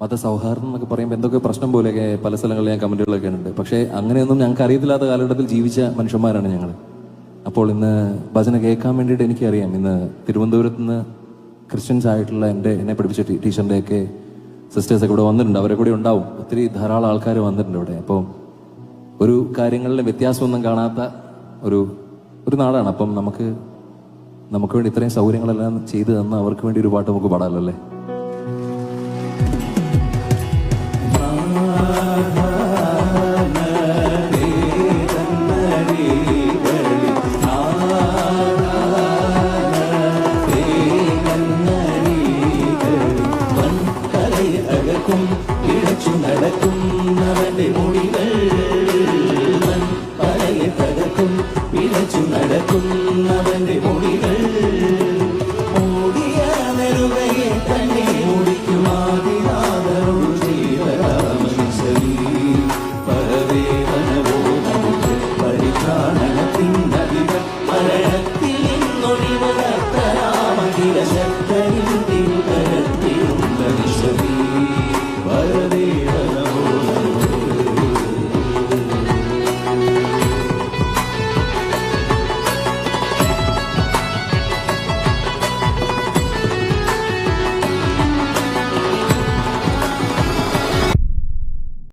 മതസൗഹാർദ്ദം എന്നൊക്കെ പറയുമ്പോൾ എന്തൊക്കെ പ്രശ്നം പോലെയൊക്കെ പല സ്ഥലങ്ങളിൽ ഞാൻ കമന്റുകളൊക്കെ ഉണ്ട്. പക്ഷേ അങ്ങനെയൊന്നും ഞങ്ങൾക്ക് അറിയത്തില്ലാത്ത കാലഘട്ടത്തിൽ ജീവിച്ച മനുഷ്യന്മാരാണ് ഞങ്ങൾ. അപ്പോൾ ഇന്ന് ഭജന കേൾക്കാൻ വേണ്ടിയിട്ട് എനിക്കറിയാം, ഇന്ന് തിരുവനന്തപുരത്ത് നിന്ന് ക്രിസ്ത്യൻസ് ആയിട്ടുള്ള എന്നെ പഠിപ്പിച്ച ടീച്ചറിൻ്റെയൊക്കെ സിസ്റ്റേഴ്സൊക്കെ ഇവിടെ വന്നിട്ടുണ്ട്. അവരെ കൂടെ ഉണ്ടാവും, ഒത്തിരി ധാരാളം ആൾക്കാർ വന്നിട്ടുണ്ട് ഇവിടെ. അപ്പോൾ ഒരു കാര്യങ്ങളിലെ വ്യത്യാസമൊന്നും കാണാത്ത ഒരു നാടാണ്. അപ്പം നമുക്ക് വേണ്ടി ഇത്രയും സൗകര്യങ്ങളെല്ലാം ചെയ്തു തന്ന അവർക്ക് വേണ്ടി ഒരു പാട്ട് നമുക്ക് പാടാമല്ലോ അല്ലേ? ഇഴച്ചു നടക്കുന്നവന്റെ മൊഴികൾ പഴയ തകർക്കും ഇഴച്ചു നടക്കുന്നവന്റെ